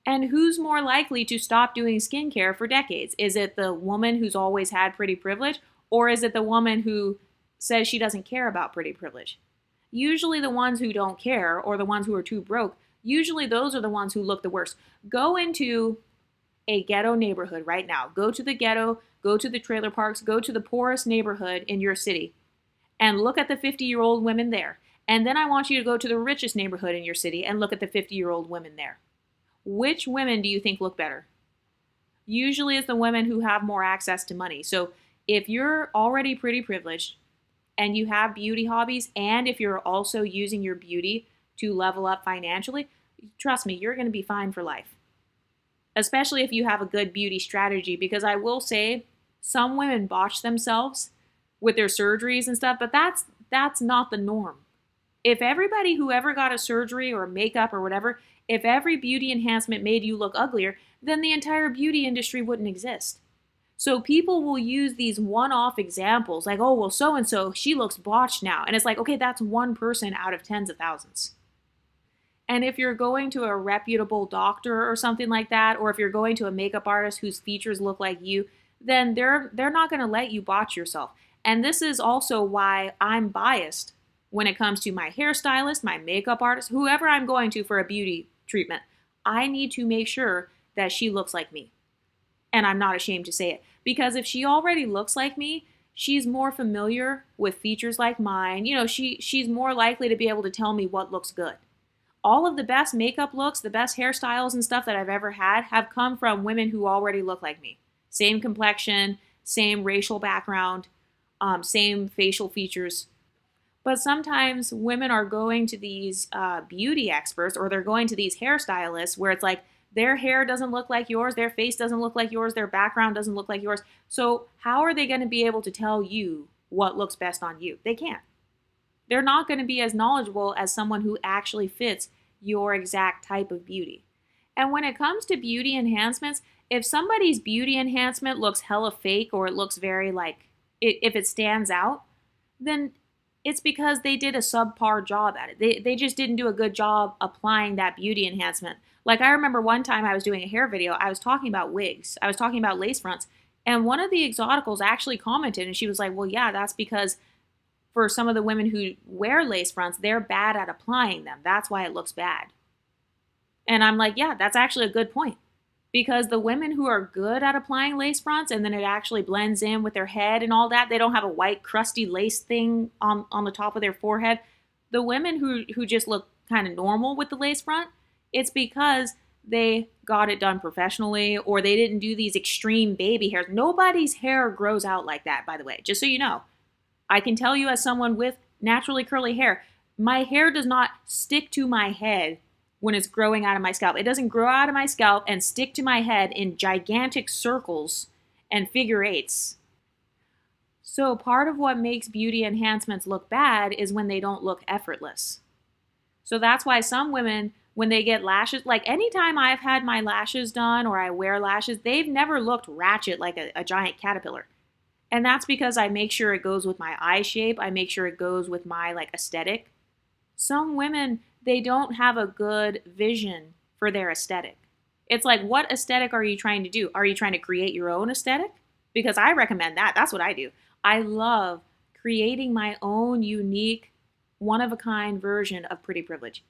And who's more likely to stop doing skincare for decades? Is it the woman who's always had pretty privilege, or is it the woman who says she doesn't care about pretty privilege? Usually the ones who don't care or the ones who are too broke, usually those are the ones who look the worst. Go into a ghetto neighborhood right now. Go to the ghetto, go to the trailer parks, go to the poorest neighborhood in your city and look at the 50-year-old women there. And then I want you to go to the richest neighborhood in your city and look at the 50-year-old women there. Which women do you think look better? Usually it's the women who have more access to money. So if you're already pretty privileged, and you have beauty hobbies, and if you're also using your beauty to level up financially, trust me, you're going to be fine for life. Especially if you have a good beauty strategy, because I will say some women botch themselves with their surgeries and stuff, but that's not the norm. If everybody who ever got a surgery or makeup or whatever, if every beauty enhancement made you look uglier, then the entire beauty industry wouldn't exist. So people will use these one-off examples like, oh, well, so-and-so, she looks botched now. And it's like, okay, that's one person out of tens of thousands. And if you're going to a reputable doctor or something like that, or if you're going to a makeup artist whose features look like you, then they're not going to let you botch yourself. And this is also why I'm biased when it comes to my hairstylist, my makeup artist, whoever I'm going to for a beauty treatment. I need to make sure that she looks like me. And I'm not ashamed to say it. Because if she already looks like me, she's more familiar with features like mine. She's more likely to be able to tell me what looks good. All of the best makeup looks, the best hairstyles and stuff that I've ever had have come from women who already look like me. Same complexion, same racial background, same facial features. But sometimes women are going to these beauty experts, or they're going to these hairstylists where it's like their hair doesn't look like yours, their face doesn't look like yours, their background doesn't look like yours. So how are they going to be able to tell you what looks best on you? They can't. They're not going to be as knowledgeable as someone who actually fits your exact type of beauty. And when it comes to beauty enhancements, if somebody's beauty enhancement looks hella fake, or it looks very like, if it stands out, then it's because they did a subpar job at it. They just didn't do a good job applying that beauty enhancement. Like, I remember one time I was doing a hair video, I was talking about wigs, I was talking about lace fronts, and one of the Exoticals actually commented, and she was like, well, yeah, that's because for some of the women who wear lace fronts, they're bad at applying them. That's why it looks bad. And I'm like, yeah, that's actually a good point. Because the women who are good at applying lace fronts and then it actually blends in with their head and all that, they don't have a white crusty lace thing on the top of their forehead. The women who just look kind of normal with the lace front, it's because they got it done professionally, or they didn't do these extreme baby hairs. Nobody's hair grows out like that, by the way, just so you know. I can tell you, as someone with naturally curly hair, my hair does not stick to my head when it's growing out of my scalp. It doesn't grow out of my scalp and stick to my head in gigantic circles and figure eights. So part of what makes beauty enhancements look bad is when they don't look effortless. So that's why some women, when they get lashes, like anytime I've had my lashes done or I wear lashes, they've never looked ratchet like a giant caterpillar. And that's because I make sure it goes with my eye shape. I make sure it goes with my aesthetic. Some women, they don't have a good vision for their aesthetic. It's like, what aesthetic are you trying to do? Are you trying to create your own aesthetic? Because I recommend that. That's what I do. I love creating my own unique, one-of-a-kind version of pretty privilege.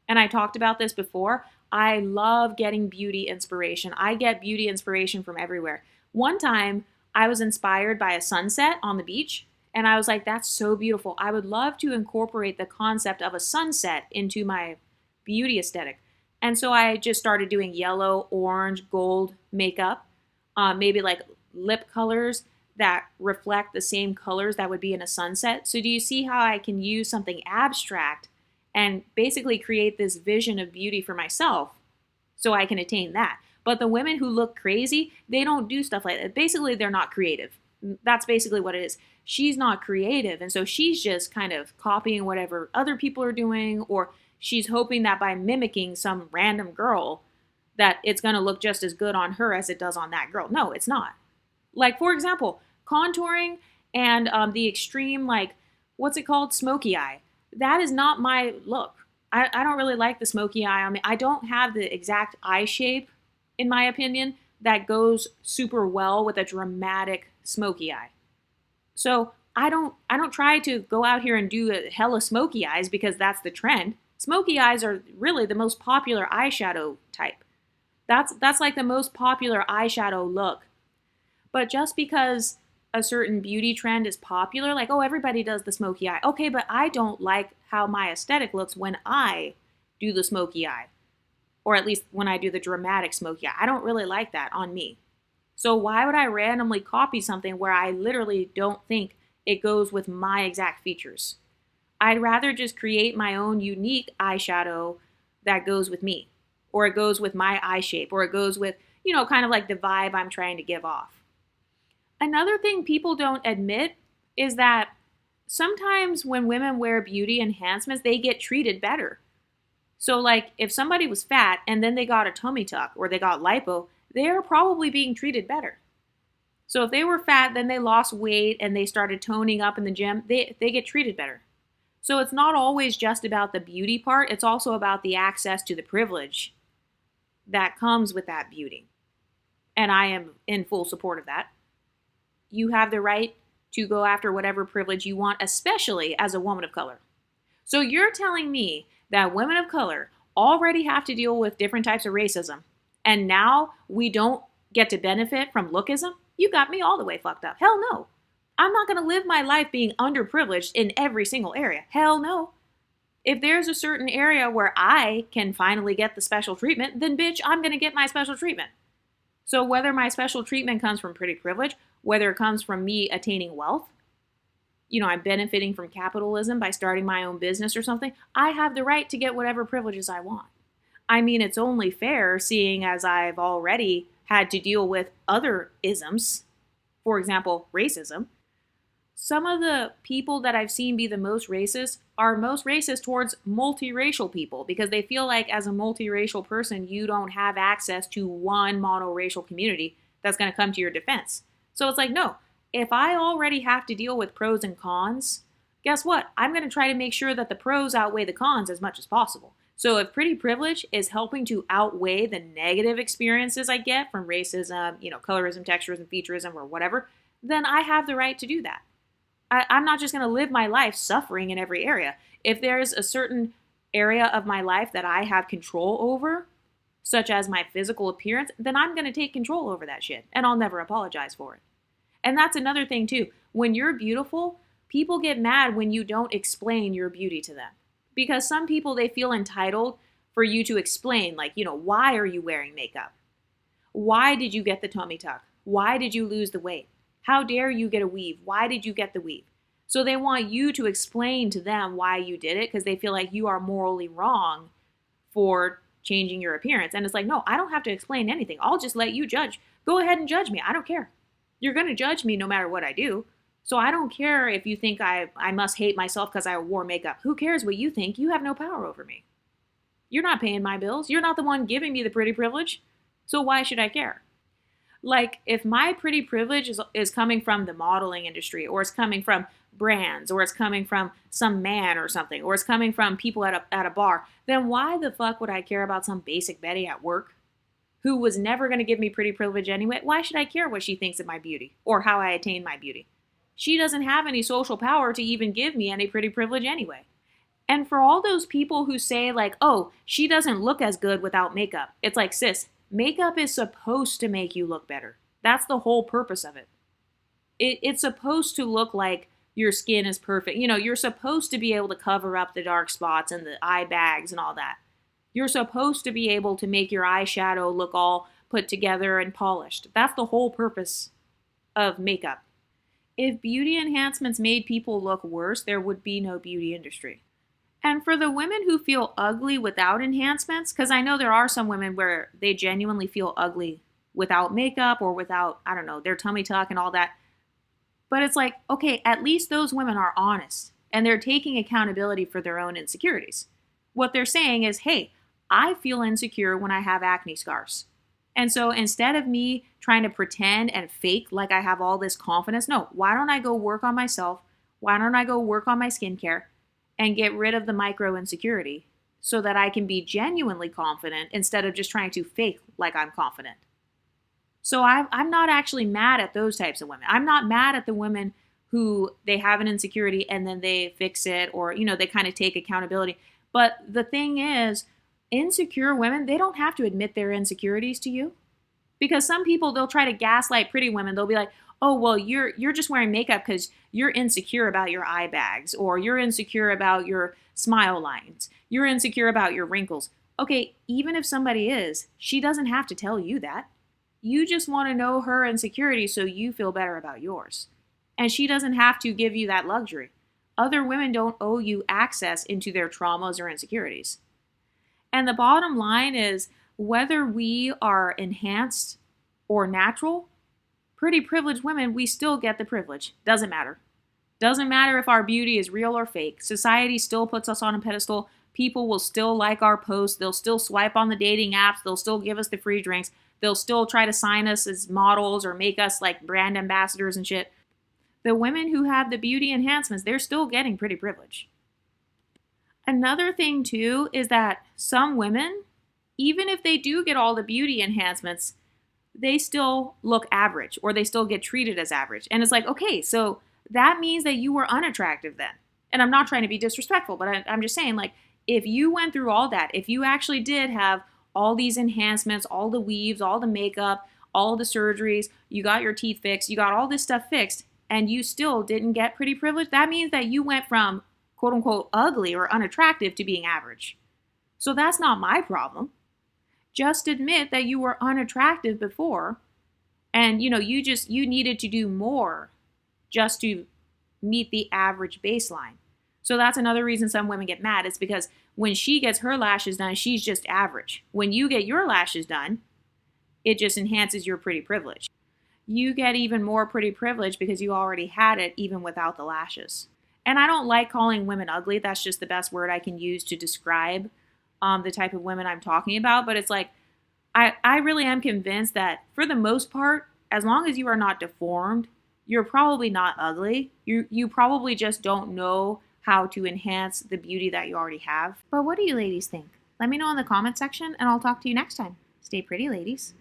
And I talked about this before. I love getting beauty inspiration. I get beauty inspiration from everywhere. One time, I was inspired by a sunset on the beach, and I was like, that's so beautiful. I would love to incorporate the concept of a sunset into my beauty aesthetic. And so I just started doing yellow, orange, gold makeup, maybe like lip colors that reflect the same colors that would be in a sunset. So do you see how I can use something abstract and basically create this vision of beauty for myself so I can attain that? But the women who look crazy, they don't do stuff like that. Basically, they're not creative. That's basically what it is. She's not creative, and so she's just kind of copying whatever other people are doing, or she's hoping that by mimicking some random girl that it's going to look just as good on her as it does on that girl. No, it's not. Like, for example, contouring and the extreme, what's it called? Smoky eye. That is not my look. I don't really like the smoky eye. I mean, I don't have the exact eye shape, in my opinion, that goes super well with a dramatic smoky eye. So I don't try to go out here and do a hella smoky eyes because that's the trend. Smoky eyes are really the most popular eyeshadow type. That's like the most popular eyeshadow look. But just because a certain beauty trend is popular, like, oh, everybody does the smoky eye. Okay, but I don't like how my aesthetic looks when I do the smoky eye. Or at least when I do the dramatic smoky eye. I don't really like that on me. So why would I randomly copy something where I literally don't think it goes with my exact features? I'd rather just create my own unique eyeshadow that goes with me. Or it goes with my eye shape. Or it goes with, kind of like the vibe I'm trying to give off. Another thing people don't admit is that sometimes when women wear beauty enhancements, they get treated better. So like if somebody was fat and then they got a tummy tuck or they got lipo, they're probably being treated better. So if they were fat, then they lost weight and they started toning up in the gym, they get treated better. So it's not always just about the beauty part, it's also about the access to the privilege that comes with that beauty. And I am in full support of that. You have the right to go after whatever privilege you want, especially as a woman of color. So you're telling me that women of color already have to deal with different types of racism, and now we don't get to benefit from lookism? You got me all the way fucked up. Hell no. I'm not going to live my life being underprivileged in every single area. Hell no. If there's a certain area where I can finally get the special treatment, then bitch, I'm going to get my special treatment. So whether my special treatment comes from pretty privilege, whether it comes from me attaining wealth, I'm benefiting from capitalism by starting my own business or something, I have the right to get whatever privileges I want. I mean, it's only fair seeing as I've already had to deal with other isms, for example, racism. Some of the people that I've seen be the most racist are most racist towards multiracial people because they feel like as a multiracial person, you don't have access to one monoracial community that's going to come to your defense. So it's like, no, if I already have to deal with pros and cons, guess what? I'm going to try to make sure that the pros outweigh the cons as much as possible. So if pretty privilege is helping to outweigh the negative experiences I get from racism, colorism, texturism, featureism, or whatever, then I have the right to do that. I'm not just going to live my life suffering in every area. If there's a certain area of my life that I have control over, such as my physical appearance, then I'm going to take control over that shit, and I'll never apologize for it. And that's another thing too. When you're beautiful, people get mad when you don't explain your beauty to them. Because some people, they feel entitled for you to explain, like, why are you wearing makeup? Why did you get the tummy tuck? Why did you lose the weight? How dare you get a weave? Why did you get the weave? So they want you to explain to them why you did it because they feel like you are morally wrong for changing your appearance. And it's like, no, I don't have to explain anything. I'll just let you judge. Go ahead and judge me. I don't care. You're going to judge me no matter what I do. So I don't care if you think I must hate myself because I wore makeup. Who cares what you think? You have no power over me. You're not paying my bills. You're not the one giving me the pretty privilege. So why should I care? Like, if my pretty privilege is coming from the modeling industry, or it's coming from brands, or it's coming from some man or something, or it's coming from people at a bar, then why the fuck would I care about some basic Betty at work who was never going to give me pretty privilege anyway? Why should I care what she thinks of my beauty or how I attain my beauty? She doesn't have any social power to even give me any pretty privilege anyway. And for all those people who say like, oh, she doesn't look as good without makeup, it's like, sis, makeup is supposed to make you look better. That's the whole purpose of it. It's supposed to look like your skin is perfect. You're supposed to be able to cover up the dark spots and the eye bags and all that. You're supposed to be able to make your eyeshadow look all put together and polished. That's the whole purpose of makeup. If beauty enhancements made people look worse, there would be no beauty industry. And for the women who feel ugly without enhancements, because I know there are some women where they genuinely feel ugly without makeup or without, I don't know, their tummy tuck and all that. But it's like, okay, at least those women are honest and they're taking accountability for their own insecurities. What they're saying is, hey, I feel insecure when I have acne scars. And so instead of me trying to pretend and fake like I have all this confidence, no, why don't I go work on myself? Why don't I go work on my skincare and get rid of the micro insecurity so that I can be genuinely confident instead of just trying to fake like I'm confident? So I'm not actually mad at those types of women. I'm not mad at the women who they have an insecurity and then they fix it, or, they kind of take accountability. But the thing is, insecure women, they don't have to admit their insecurities to you. Because some people, they'll try to gaslight pretty women. They'll be like, oh, well, you're just wearing makeup because you're insecure about your eye bags, or you're insecure about your smile lines. You're insecure about your wrinkles. Okay, even if somebody is, she doesn't have to tell you that. You just want to know her insecurity so you feel better about yours. And she doesn't have to give you that luxury. Other women don't owe you access into their traumas or insecurities. And the bottom line is, whether we are enhanced or natural, pretty privileged women, we still get the privilege. Doesn't matter. Doesn't matter if our beauty is real or fake. Society still puts us on a pedestal. People will still like our posts. They'll still swipe on the dating apps. They'll still give us the free drinks. They'll still try to sign us as models or make us like brand ambassadors and shit. The women who have the beauty enhancements, they're still getting pretty privilege. Another thing too is that some women, even if they do get all the beauty enhancements, they still look average, or they still get treated as average. And it's like, okay, so that means that you were unattractive then. And I'm not trying to be disrespectful, but I'm just saying, like, if you went through all that, if you actually did have all these enhancements, all the weaves, all the makeup, all the surgeries, you got your teeth fixed, you got all this stuff fixed, and you still didn't get pretty privilege, that means that you went from quote unquote ugly or unattractive to being average. So that's not my problem. Just admit that you were unattractive before and you needed to do more just to meet the average baseline. So that's another reason some women get mad. It's because when she gets her lashes done, she's just average. When you get your lashes done, it just enhances your pretty privilege. You get even more pretty privilege because you already had it even without the lashes. And I don't like calling women ugly. That's just the best word I can use to describe the type of women I'm talking about. But it's like, I really am convinced that for the most part, as long as you are not deformed, you're probably not ugly. You probably just don't know how to enhance the beauty that you already have. But what do you ladies think? Let me know in the comment section and I'll talk to you next time. Stay pretty, ladies.